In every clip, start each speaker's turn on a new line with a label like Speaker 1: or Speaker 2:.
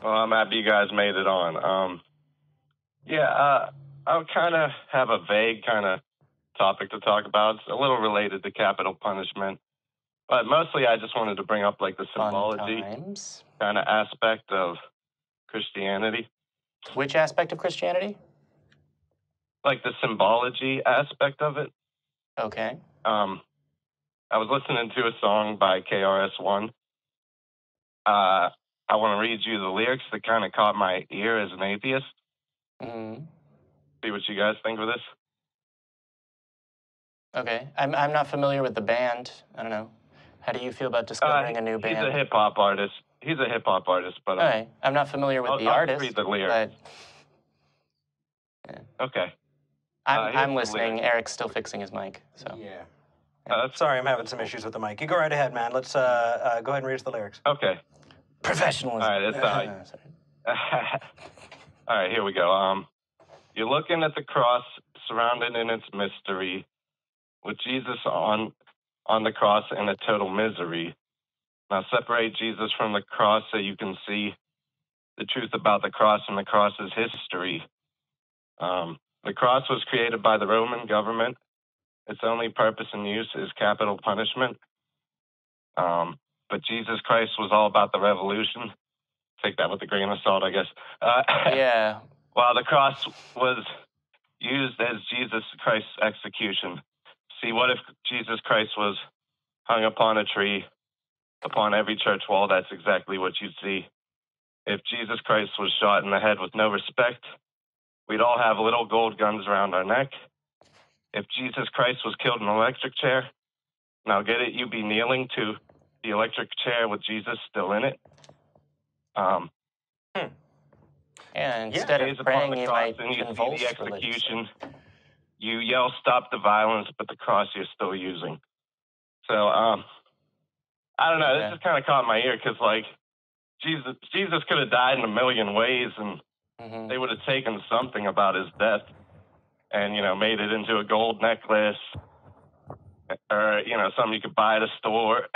Speaker 1: Well, I'm happy you guys made it on. I would kind of have a vague kind of topic to talk about. It's a little related to capital punishment, but mostly I just wanted to bring up like the symbology kind of aspect of Christianity.
Speaker 2: Which aspect of Christianity?
Speaker 1: Like the symbology aspect of it.
Speaker 2: Okay.
Speaker 1: I was listening to a song by KRS-One. I want to read you the lyrics that kind of caught my ear as an atheist.
Speaker 2: Mm-hmm.
Speaker 1: See what you guys think of this.
Speaker 2: Okay. I'm not familiar with the band. I don't know. How do you feel about discovering a new band?
Speaker 1: He's a hip-hop artist. But...
Speaker 2: Okay. I'm not familiar with the artist.
Speaker 1: I'll read the lyrics.
Speaker 2: But...
Speaker 1: Yeah. Okay.
Speaker 2: I'm listening. Eric's still fixing his mic, so...
Speaker 3: Yeah. Sorry, I'm having some issues with the mic. You go right ahead, man. Let's go ahead and read us the lyrics.
Speaker 1: Okay.
Speaker 2: Professionalism.
Speaker 1: All right, all right, here we go. You're looking at the cross surrounded in its mystery, with Jesus on the cross in a total misery. Now separate Jesus from the cross so you can see the truth about the cross and the cross's history. The cross was created by the Roman government. Its only purpose and use is capital punishment. But Jesus Christ was all about the revolution. Take that with a grain of salt, I guess.
Speaker 2: Yeah.
Speaker 1: While the cross was used as Jesus Christ's execution. See, what if Jesus Christ was hung upon a tree, upon every church wall? That's exactly what you'd see. If Jesus Christ was shot in the head with no respect, we'd all have little gold guns around our neck. If Jesus Christ was killed in an electric chair, now get it, you'd be kneeling to the electric chair with Jesus still in it.
Speaker 2: Yeah, instead of praying, you might convulse
Speaker 1: the execution. You yell, "Stop the violence," but the cross you're still using. So, I don't know. This just kind of caught my ear because, like, Jesus could have died in a million ways, and they would have taken something about his death and, you know, made it into a gold necklace or, you know, something you could buy at a store.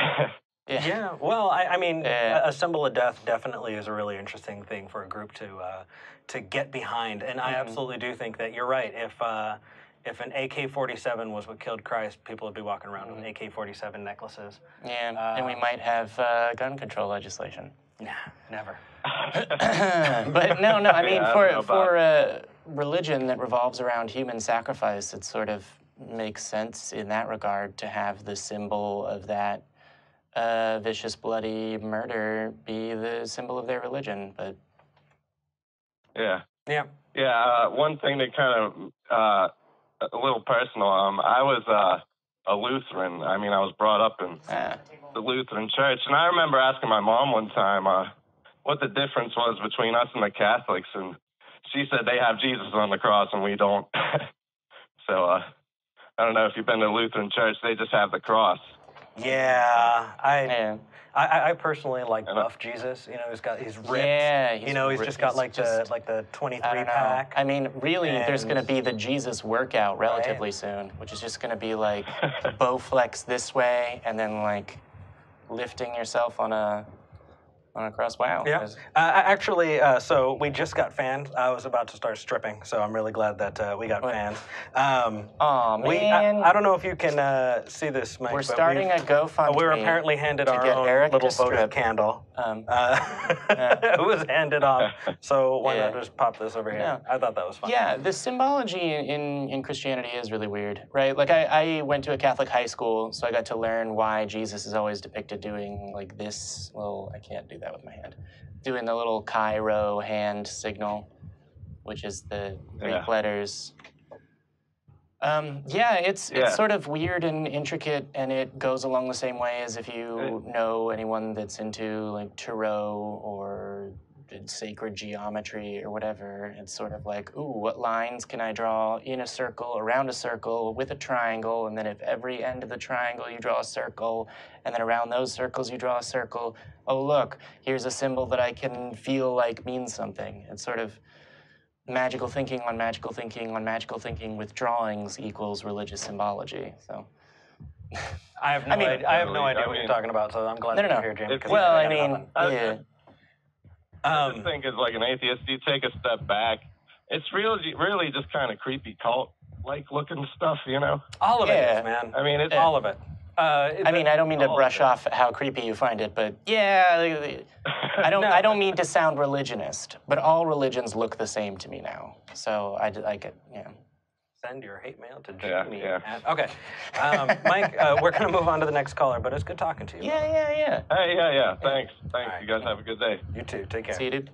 Speaker 3: Yeah, well, I mean, a symbol of death definitely is a really interesting thing for a group to get behind, and I absolutely do think that you're right. If an AK-47 was what killed Christ, people would be walking around with AK-47 necklaces.
Speaker 2: Yeah, and we might have gun control legislation.
Speaker 3: Nah, never.
Speaker 2: But no, I mean, for a religion that revolves around human sacrifice, it sort of makes sense in that regard to have the symbol of that vicious, bloody murder be the symbol of their religion. But
Speaker 1: yeah. One thing that kind of a little personal. I was a Lutheran. I mean, I was brought up in the Lutheran church, and I remember asking my mom one time what the difference was between us and the Catholics, and she said they have Jesus on the cross and we don't. So I don't know if you've been to a Lutheran church; they just have the cross.
Speaker 3: Yeah, I personally like buff Jesus. You know, he's ripped.
Speaker 2: Yeah,
Speaker 3: he's just got like the 23 pack.
Speaker 2: I mean, really, there's going to be the Jesus workout relatively soon, which is just going to be like Bowflex this way, and then like lifting yourself on a cross. Wow.
Speaker 3: Yeah. Actually, so we just got fanned. I was about to start stripping, so I'm really glad that we got fanned.
Speaker 2: Aw, man.
Speaker 3: I don't know if you can see this, Mike.
Speaker 2: We're starting a GoFundMe.
Speaker 3: We were apparently handed our own
Speaker 2: Eric
Speaker 3: little votive candle. It was handed off, so why not just pop this over here?
Speaker 2: Yeah.
Speaker 3: I thought that was fun.
Speaker 2: Yeah, the symbology in Christianity is really weird, right? Like, I went to a Catholic high school, so I got to learn why Jesus is always depicted doing, like, this little, I can't do that with my hand, doing the little Chi-Rho hand signal, which is the Greek letters. It's sort of weird and intricate, and it goes along the same way as if you know anyone that's into like tarot or sacred geometry or whatever. It's sort of like, ooh, what lines can I draw in a circle, around a circle, with a triangle, and then if every end of the triangle you draw a circle, and then around those circles you draw a circle, oh look, here's a symbol that I can feel like means something. It's sort of magical thinking on magical thinking on magical thinking with drawings equals religious symbology. So
Speaker 3: I have no idea what you're talking about, so I'm glad you're here, Jim.
Speaker 2: Well, I mean,
Speaker 1: I just think as like an atheist, you take a step back. It's really just kind of creepy cult-like looking stuff, you know?
Speaker 3: All of it is, man.
Speaker 1: I mean, it's
Speaker 3: all of it.
Speaker 2: I mean, I don't mean to brush off how creepy you find it, but yeah, I don't mean to sound religionist, but all religions look the same to me now. So I could, yeah.
Speaker 3: Send your hate mail to Jamie. Okay, Mike, we're gonna move on to the next caller, but it's good talking to you.
Speaker 2: Yeah.
Speaker 1: Hey, yeah. Thanks.
Speaker 3: Right.
Speaker 1: You guys have a good day.
Speaker 3: You too. Take care.
Speaker 2: See you, dude.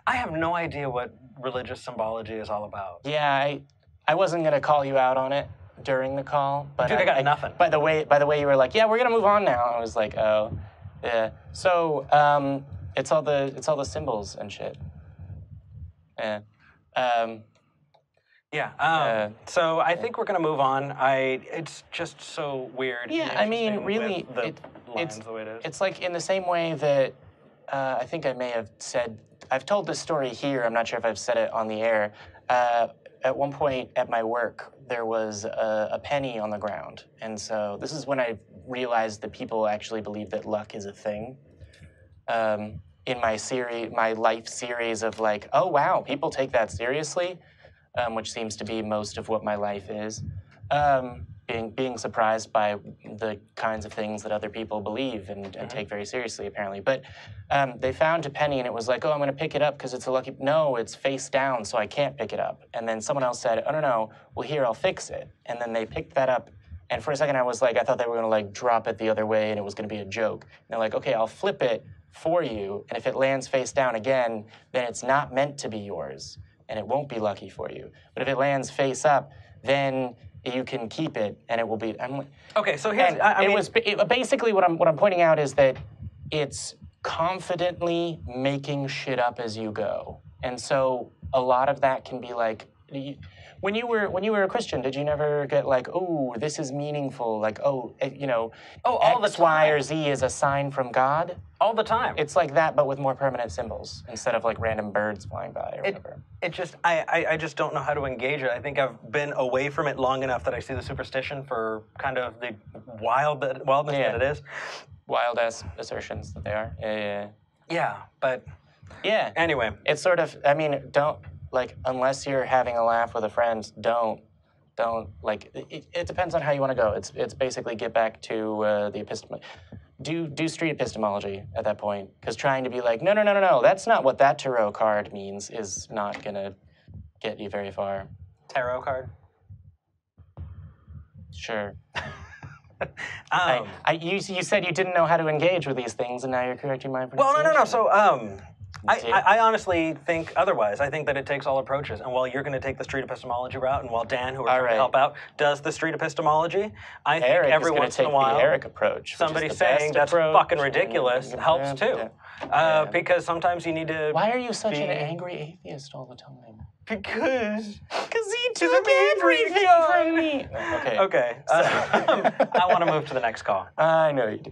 Speaker 3: I have no idea what religious symbology is all about.
Speaker 2: Yeah, I wasn't gonna call you out on it during the call, but
Speaker 3: dude, I got nothing.
Speaker 2: By the way you were like, yeah, we're gonna move on now. I was like, oh, yeah. So it's all the symbols and shit. Yeah.
Speaker 3: So I think we're gonna move on. It's just so weird.
Speaker 2: Yeah, I mean, really,
Speaker 3: lines the way it is.
Speaker 2: It's like in the same way that I think I may have said. I've told this story here. I'm not sure if I've said it on the air. At one point at my work, there was a penny on the ground, and so this is when I realized that people actually believe that luck is a thing. In my life series of like, oh wow, people take that seriously. Which seems to be most of what my life is, being surprised by the kinds of things that other people believe and take very seriously, apparently. But they found a penny, and it was like, oh, I'm going to pick it up because it's a lucky... No, it's face down, so I can't pick it up. And then someone else said, oh, no, well, here, I'll fix it. And then they picked that up, and for a second I was like, I thought they were going to like drop it the other way, and it was going to be a joke. And they're like, okay, I'll flip it for you, and if it lands face down again, then it's not meant to be yours. And it won't be lucky for you. But if it lands face up, then you can keep it, and it will be.
Speaker 3: Okay, so here's.
Speaker 2: Basically what I'm pointing out is that it's confidently making shit up as you go, and so a lot of that can be like. When you were a Christian, did you never get like, oh, this is meaningful, like, oh, all X, Y, or Z is a sign from God?
Speaker 3: All the time.
Speaker 2: It's like that, but with more permanent symbols instead of like random birds flying by or whatever.
Speaker 3: I just don't know how to engage it. I think I've been away from it long enough that I see the superstition for kind of the wildness that it is.
Speaker 2: Wild-ass assertions that they are. Yeah.
Speaker 3: Yeah, but...
Speaker 2: Yeah.
Speaker 3: Anyway.
Speaker 2: It's sort of, I mean, don't... Like, unless you're having a laugh with a friend, don't, like, it depends on how you want to go. It's basically get back to the epistemology. Do street epistemology at that point. Because trying to be like, no, that's not what that tarot card means is not going to get you very far.
Speaker 3: Tarot card?
Speaker 2: Sure. You said you didn't know how to engage with these things, and now you're correcting my pronunciation.
Speaker 3: Well, no. So, I honestly think otherwise. I think that it takes all approaches. And while you're going to take the street epistemology route, and while Dan, who we're trying to help out, does the street epistemology, I think every once in a while,
Speaker 2: the Eric approach,
Speaker 3: somebody saying that's fucking ridiculous helps too. Because sometimes you need to.
Speaker 2: Why are you such an angry atheist all the time?
Speaker 3: Because
Speaker 2: he took everything from me.
Speaker 3: Okay. I want to move to the next call.
Speaker 2: I know you do.